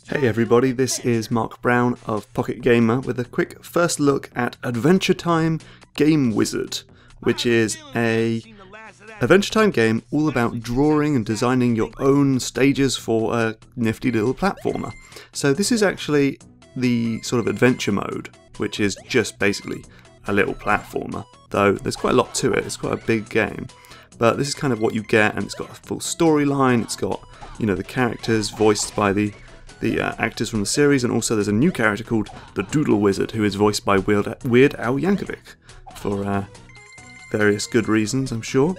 Hey everybody, this is Mark Brown of Pocket Gamer with a quick first look at Adventure Time Game Wizard, which is a Adventure Time game all about drawing and designing your own stages for a nifty little platformer. So this is actually the sort of adventure mode, which is just basically a little platformer, though there's quite a lot to it. It's quite a big game, but this is kind of what you get, and it's got a full storyline. It's got, you know, the characters voiced by the actors from the series, and also there's a new character called the Doodle Wizard who is voiced by Weird Al Yankovic for various good reasons, I'm sure.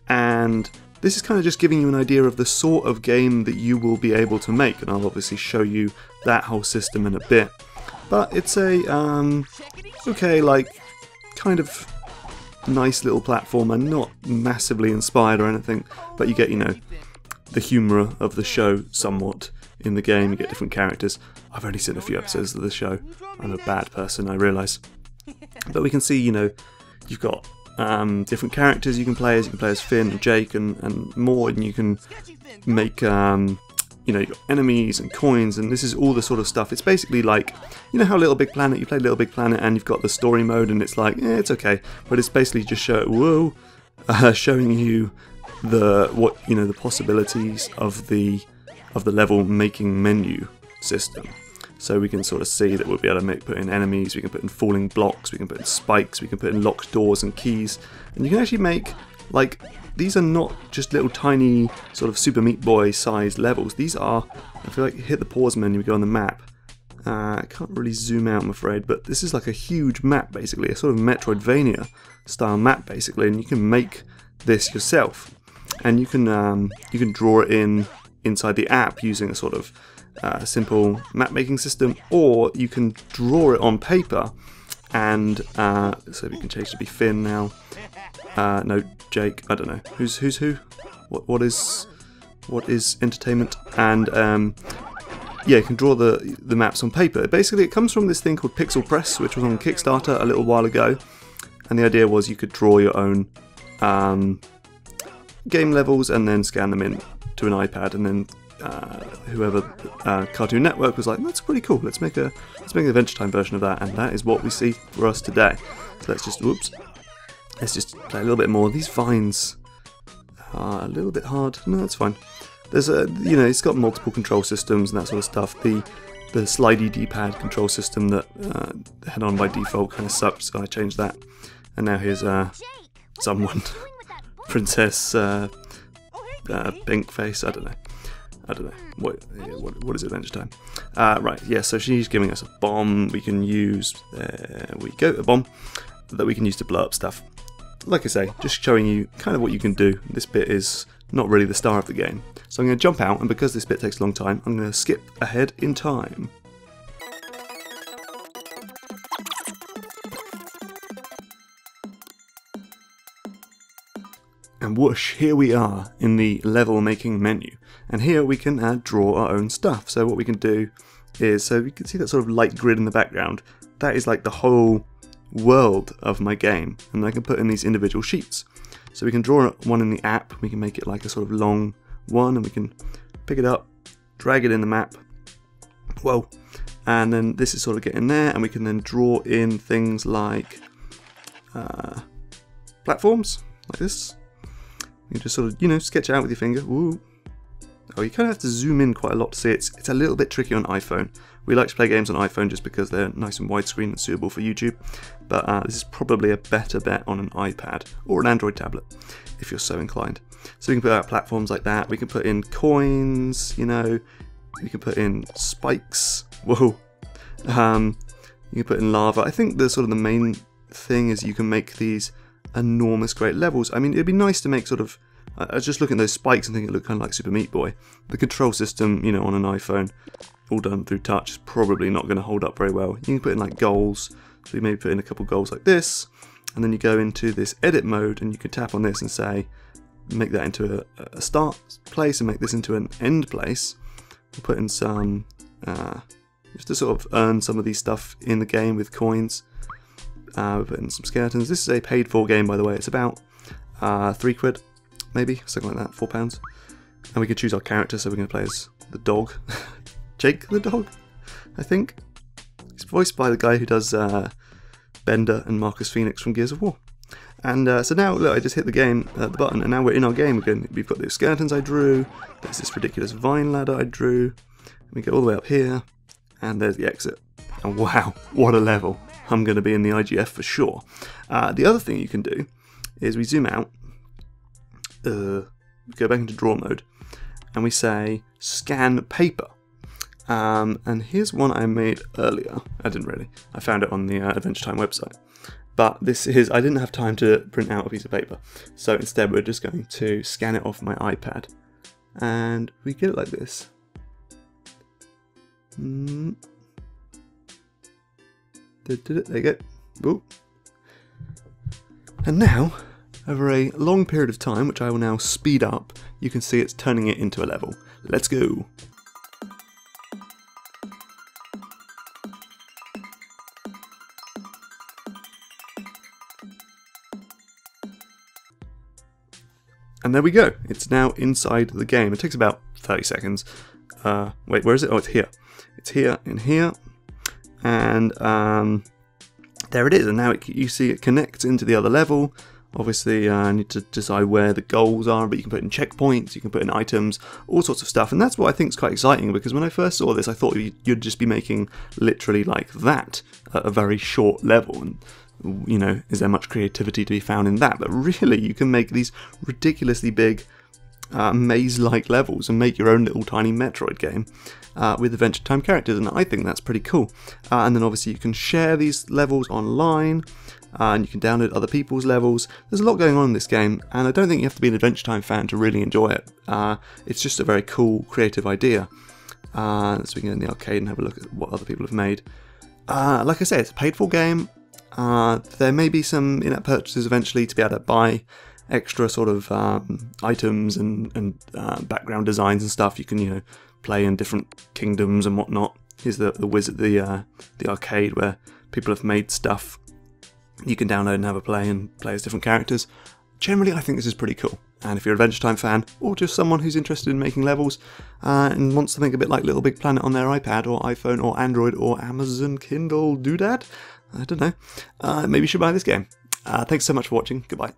And this is kind of just giving you an idea of the sort of game that you will be able to make, and I'll obviously show you that whole system in a bit. But it's a okay, like, kind of nice little platformer, not massively inspired or anything, but you get, you know, the humour of the show somewhat in the game. You get different characters. I've only seen a few episodes of the show. I'm a bad person, I realise. But we can see, you know, you've got different characters you can play as. You can play as Finn and Jake and more, and you can make, you know, you've got enemies and coins, and this is all the sort of stuff. It's basically like, you know how Little Big Planet, you play Little Big Planet and you've got the story mode and it's like, it's okay, but it's basically just showing you the possibilities of the level making menu system. So we can sort of see that we'll be able to put in enemies, we can put in falling blocks, we can put in spikes, we can put in locked doors and keys, and you can actually make, like, these are not just little tiny sort of Super Meat Boy sized levels. These are, I feel like you hit the pause menu, we go on the map. I can't really zoom out, I'm afraid, but this is like a huge map basically, a sort of Metroidvania style map basically, and you can make this yourself. And you can draw it inside the app using a sort of simple map making system, or you can draw it on paper. And so we can change to be Finn now. No, Jake. I don't know who's who. What is entertainment? And yeah, you can draw the maps on paper. Basically, it comes from this thing called Pixel Press, which was on Kickstarter a little while ago. And the idea was you could draw your own game levels and then scan them in to an iPad, and then whoever Cartoon Network was like, that's pretty cool, let's make an Adventure Time version of that, and that is what we see for us today. So let's just play a little bit more. These vines are a little bit hard. No, that's fine. There's it's got multiple control systems and that sort of stuff. The slidey D-pad control system that had on by default kind of sucked, so I changed that. And now here's someone, Princess Pink Face. I don't know. What is Adventure Time? Right, yeah, so she's giving us a bomb we can use. There we go, a bomb that we can use to blow up stuff. Like I say, just showing you kind of what you can do. This bit is not really the star of the game. So I'm going to jump out, and because this bit takes a long time, I'm going to skip ahead in time. And whoosh, here we are in the level making menu. And here we can draw our own stuff. So what we can do is, so we can see that sort of light grid in the background. That is like the whole world of my game. And I can put in these individual sheets. So we can draw one in the app. We can make it like a sort of long one, and we can pick it up, drag it in the map. Whoa. And then this is sort of getting there, and we can then draw in things like platforms, like this. You just sort of, you know, sketch it out with your finger. Ooh. Oh, you kind of have to zoom in quite a lot to see it. It's a little bit tricky on iPhone. We like to play games on iPhone just because they're nice and widescreen and suitable for YouTube. But this is probably a better bet on an iPad or an Android tablet, if you're so inclined. So we can put out platforms like that. We can put in coins, you know. We can put in spikes. Whoa. You can put in lava. I think the sort of the main thing is you can make these enormous great levels. I mean, it'd be nice to make sort of, I was just looking at those spikes and thinking it looked kind of like Super Meat Boy. The control system, you know, on an iPhone, all done through touch, is probably not going to hold up very well. You can put in like goals, so you maybe put in a couple goals like this, and then you go into this edit mode and you can tap on this and say, make that into a start place and make this into an end place. We'll put in some, just to sort of earn some of these stuff in the game with coins. We'll put in some skeletons. This is a paid for game, by the way. It's about £3, maybe, something like that, £4. And we can choose our character, so we're going to play as the dog, Jake the dog, I think. He's voiced by the guy who does Bender and Marcus Phoenix from Gears of War. And so now, look, I just hit the button, and now we're in our game again. We've got the skeletons I drew, there's this ridiculous vine ladder I drew, we go all the way up here, and there's the exit. And wow, what a level. I'm going to be in the IGF for sure. The other thing you can do is we zoom out, go back into draw mode, and we say scan paper. And here's one I made earlier. I didn't really. I found it on the Adventure Time website. But this is, I didn't have time to print out a piece of paper. So instead we're just going to scan it off my iPad. And we get it like this. There you go. Ooh. And now, over a long period of time, which I will now speed up, you can see it's turning it into a level. Let's go! And there we go, it's now inside the game. It takes about 30 seconds. Wait, where is it? Oh, it's here. It's here, in here. And there it is, and now you see it connects into the other level. Obviously, I need to decide where the goals are, but you can put in checkpoints, you can put in items, all sorts of stuff. And that's what I think is quite exciting, because when I first saw this, I thought you'd just be making literally like that, a very short level. And you know, is there much creativity to be found in that? But really, you can make these ridiculously big maze-like levels and make your own little tiny Metroid game with Adventure Time characters, and I think that's pretty cool. And then obviously you can share these levels online, and you can download other people's levels. There's a lot going on in this game, and I don't think you have to be an Adventure Time fan to really enjoy it. It's just a very cool, creative idea. So we can go in the arcade and have a look at what other people have made. Like I say, it's a paid-for game. There may be some in-app purchases eventually to be able to buy extra sort of items and background designs and stuff. You can, you know, play in different kingdoms and whatnot. Here's the wizard, the arcade where people have made stuff. You can download and have a play and play as different characters. Generally, I think this is pretty cool. And if you're an Adventure Time fan, or just someone who's interested in making levels and wants something a bit like Little Big Planet on their iPad or iPhone or Android or Amazon Kindle Doodad, I don't know, maybe you should buy this game. Thanks so much for watching. Goodbye.